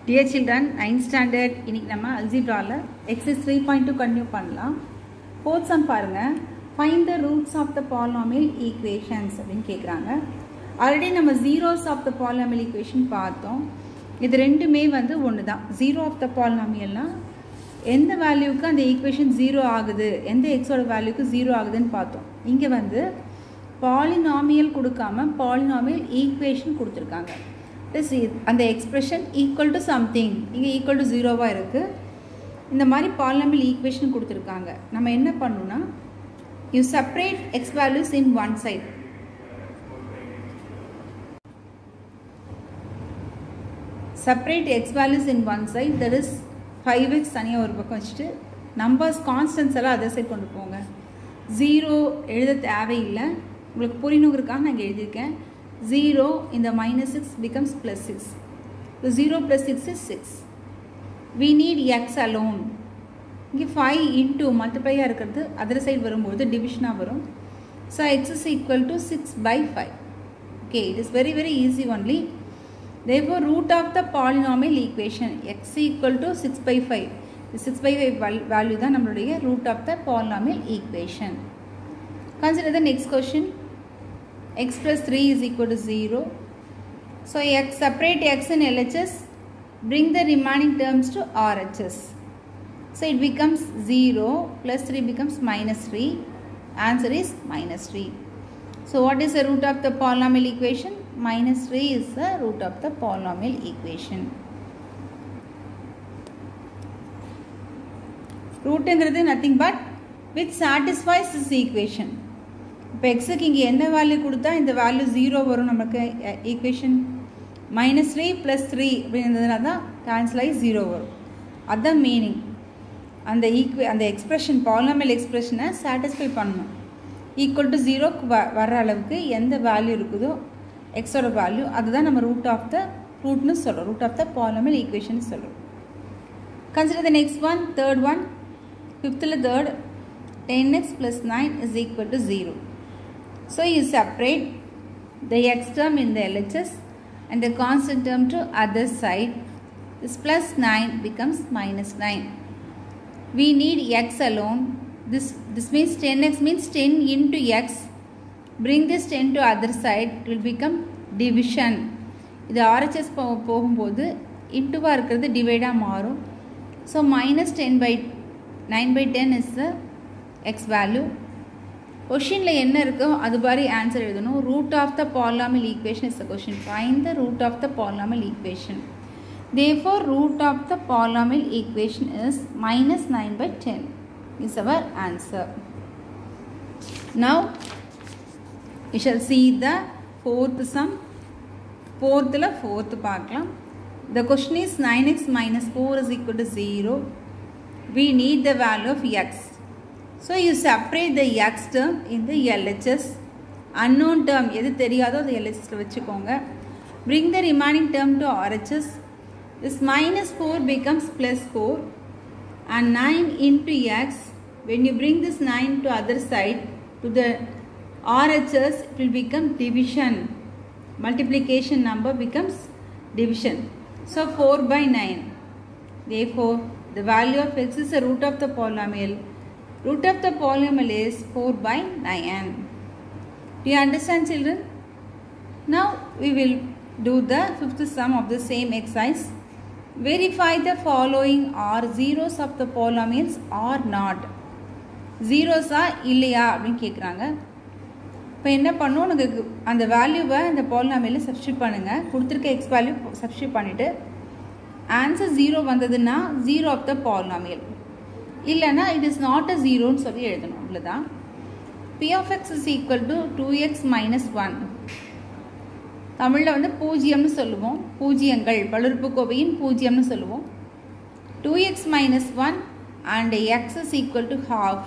Dear children, 9th standard, இன்னைக்கு நம்ம algebraல exercise 3.2 continue பண்ணலாம். Fourth sum பாருங்க. Find the roots of the polynomial equations அப்படினு கேக்குறாங்க. Already நம்ம zeros of the polynomial equation பார்த்தோம். இது ரெண்டுமே வந்து ஒண்ணுதான். Zero of the polynomialனா எந்த வேல்யூக்கு அந்த ஈக்குவேஷன் 0 ஆகுது, எந்த x ஓட வேல்யூக்கு 0 ஆகுதுன்னு பார்த்தோம். இங்க வந்து பாலினாமியல் கொடுக்காம பாலினாமியல் ஈக்குவேஷன் கொடுத்திருக்காங்க. அந்த எக்ஸ்பிரஷன் ஈக்குவல் டு சம்திங் இங்கே ஈக்குவல் டு 0வா இருக்குது. இந்த மாதிரி பாலினாமியல் ஈக்குவேஷன் கொடுத்துருக்காங்க. நம்ம என்ன பண்ணணும்னா you separate x values in one side. Separate x values in one side, that is 5x தனியாக ஒரு பக்கம் வச்சுட்டு நம்பர்ஸ் கான்ஸ்டன்ஸ் எல்லாம் அதர் சைட் கொண்டு போங்க. 0 எழுத தேவையில்லை, உங்களுக்கு புரியணுங்கிறதுக்காக நான் இங்கே எழுதியிருக்கேன். 0 in the minus 6 becomes plus 6. So 0 plus 6 is 6. We need x alone. இங்கே 5 into multiply இருக்கிறது other side வரும்போது division வரும். So x is equal to 6 by 5. Okay, it is very easy only. Therefore root of the polynomial equation x equal to 6 by 5. The 6 by 5 value தான் நம்மளுடைய root of the polynomial equation. Consider the next question. X plus 3 is equal to 0. So separate x in LHS, bring the remaining terms to RHS. So it becomes 0 plus 3 becomes minus 3. Answer is minus 3. So what is the root of the polynomial equation? Minus 3 is the root of the polynomial equation. Root is nothing but which satisfies this equation. இப்போ எக்ஸுக்கு இங்கே என்ன value கொடுத்தா இந்த value 0 வரும் நமக்கு equation -3 + 3 அப்படின்றதுனால தான் கேன்சல் ஆகி 0 வரும். அதுதான் மீனிங். அந்த எக்ஸ்பிரஷன் பாலினாமியல் எக்ஸ்பிரஷனை சாட்டிஸ்ஃபை பண்ணணும். ஈக்குவல் டு 0க்கு வர அளவுக்கு எந்த வேல்யூ இருக்குதோ எக்ஸோட வேல்யூ அதுதான் நம்ம ரூட்னு சொல்கிறோம். Root of the polynomial equation சொல்கிறோம். Consider the next one, third one. ஃபிஃப்த்தில் third, 10x + 9 is equal to 0. So you separate the x term in the LHS and the constant term to other side. This plus 9 becomes minus 9. We need x alone. This means 10x means 10 into x. Bring this 10 to other side. It will become division. இது RHS போகும்போது இன்டுவா இருக்கிறது டிவைடாக மாறும். So minus 10 by 9 by 10 is the x value. கொஷினில் என்ன இருக்கோ அது மாதிரி answer எழுதணும். Root of the polynomial equation is the question. Find the root of the polynomial equation. Therefore root of the polynomial equation is minus 9 by 10 is our answer. Now we shall see the fourth sum. fourth பார்க்கலாம். The question is 9x minus 4 is equal to 0. We need the value of x. So you separate the x term in the LHS. Unknown term எது தெரியாதோ அது LHSல வச்சுக்கோங்க. Bring the remaining term to RHS. This minus 4 becomes plus 4 and 9 into x. When you bring this 9 to other side to the RHS, it will become division. Multiplication number becomes division. So 4 by 9. Therefore the value of x is the root of the polynomial. Root of the polynomial is 4 by 9. Do you understand, children? Now we will do the fifth sum of the same exercise. Verify the following are zeros of the polynomials or not. Zeros are இல்லையா அப்படின்னு கேட்குறாங்க. இப்போ என்ன பண்ணுவோம், உங்களுக்கு அந்த வேல்யூவை அந்த பாலினாமியலில் சப்ஸ்டியூட் பண்ணுங்கள். கொடுத்துருக்க எக்ஸ் வேல்யூ சப்ஸ்டியூட் பண்ணிவிட்டு ஆன்சர் 0 வந்ததுன்னா 0 ஆஃப் த பாலினாமியல், இல்லைனா இட் இஸ் நாட் அ 0ன்னு சொல்லி எழுதணும். அவ்வளோதான். P of x is equal to 2x minus 1. தமிழில் வந்து பூஜ்ஜியம்னு சொல்லுவோம். பூஜ்ஜியங்கள் பல்லுறுப்புக்கோவையின் பூஜ்ஜியம்னு சொல்லுவோம். 2x minus 1 and x is equal to half.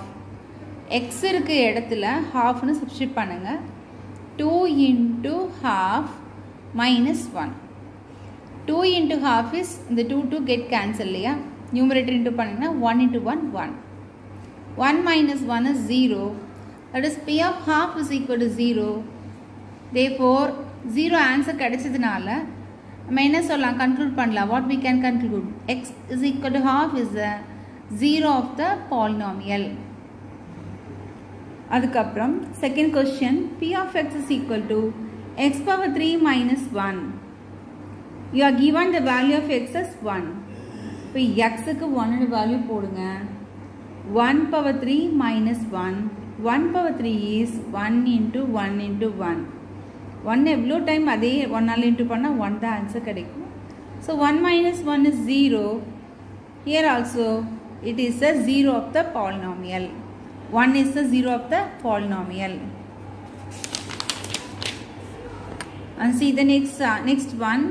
x இருக்க இடத்துல halfனு சப்ஸ்டியூட் பண்ணுங்கள். 2 into half minus 1. 2 into half is இந்த 2 get cancel இல்லையா? Numerator into பண்ணிங்கன்னா 1 into 1 1. 1 minus 1 is 0. That is P of half is equal to 0. Therefore 0 answer கிடைச்சதுனால நம்ம என்ன சொல்லலாம், conclude பண்ணலாம். What we can conclude, x is equal to half is the zero of the polynomial. அதுக்கப்புறம் second question, p of x is equal to x power 3 minus 1. You are given the value of x as 1. இப்போ xக்கு 1 value போடுங்க. 1 power 3 minus 1. 1 power 3 is 1 into 1 into 1. 1 எவ்வளோ time அதே 1 into பண்ணால் 1 தான் answer கிடைக்கும். So 1 minus 1 is 0. Here also it is the 0 of the polynomial. 1 is the 0 of the polynomial. And see the next one.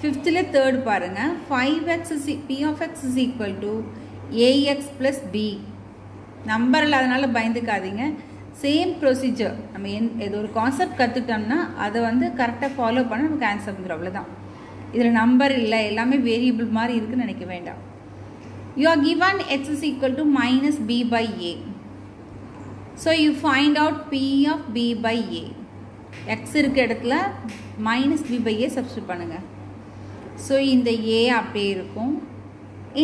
Fifth le third பாருங்க. 5x is p of x is equal to ax plus b. Number இல்லாதனால பயந்துக்காதீங்க. Same procedure. நம்ம ஏதோ ஒரு concept கற்றுட்டோம்னா அதை வந்து கரெக்டாக follow பண்ண நமக்கு ஆன்சர் வந்துடும், அவ்வளோதான். இதில் நம்பர் இல்லை, எல்லாமே வேரியபிள் மாதிரி இருக்குன்னு நினைக்க வேண்டாம். You are given x is equal to minus b by a. So you find out p of b by a. x இருக்க இடத்துல minus b by a substitute பண்ணுங்க. ஸோ இந்த a அப்படியே இருக்கும்.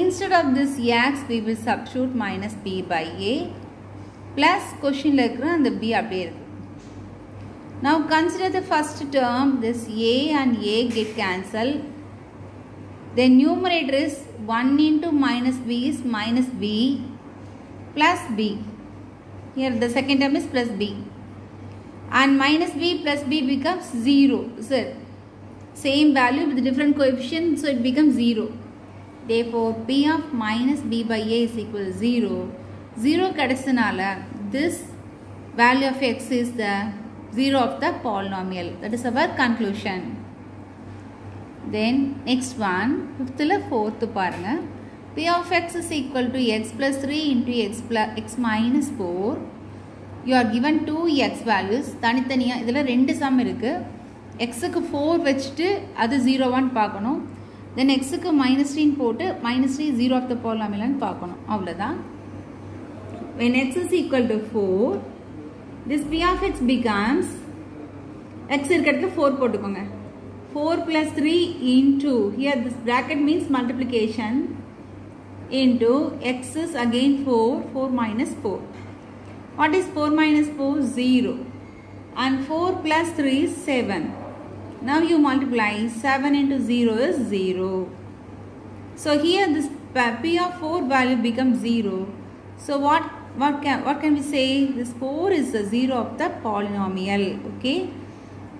Instead of this x we will substitute minus b by a. Plus question இருக்கிற அந்த b அப்படியே இருக்கு. Now consider the first term. This a and a get cancelled. The numerator is 1 into minus b is minus b plus b. Here the second term is plus b. And minus b plus b becomes 0. So same value with different coefficient, so it becomes 0. Therefore p of minus b by a is equal to 0. 0 கிடைச்சனால this value of x is the 0 of the polynomial. That is our conclusion. Then next one, fifth la fourth பாருங்க. p of x is equal to x plus 3 into x minus 4. You are given 2 x values. தனித்தனியா இதில் ரெண்டு some இருக்கு. xக்கு 4 வச்சுட்டு அது 0 பார்க்கணும். Then xக்கு minus 3 போட்டு minus 3 0 of the polynomial பார்க்கணும், அவ்வளோதான். When x is equal to 4, this p of x becomes, x இருக்கிறது 4 போட்டுக்கோங்க. 4 plus 3 into, here this bracket means multiplication, into x is again 4, 4 minus 4. What is 4 minus 4? 0. And 4 plus 3 is 7. Now you multiply, 7 into 0 is 0. So here this p of 4 value becomes 0. So what can we say? This 4 is the 0 of the polynomial. Okay,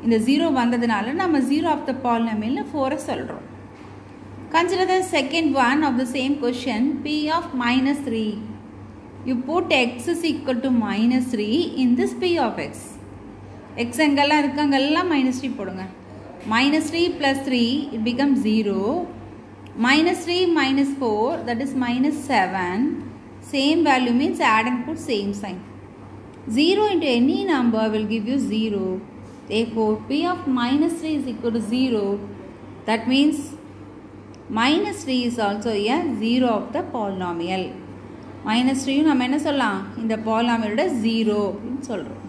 in the 0 வந்ததனால நம்ம 0 of the polynomial 4 சொல்றோம். Consider the second one of the same question, p of minus 3. You put x is equal to minus 3 in this p of x. x எங்கெல்லாம் இருக்கங்கெல்லாம் minus 3 போடுங்க. Minus 3 plus 3 it becomes 0. Minus 3 minus 4, that is minus 7. Same value means add and put same sign. 0 into any number will give you 0. Therefore p of minus 3 is equal to 0. That means minus 3 is also a 0 of the polynomial. Minus 3 நம்ம என்ன சொல்லலாம், இந்த polynomial 0 ன்னு சொல்றோம்.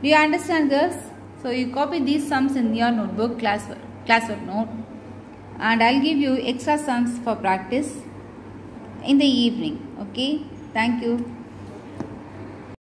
Do you understand this? So you copy these sums in your notebook, classwork note, and I'll give you extra sums for practice in the evening. Okay, thank you.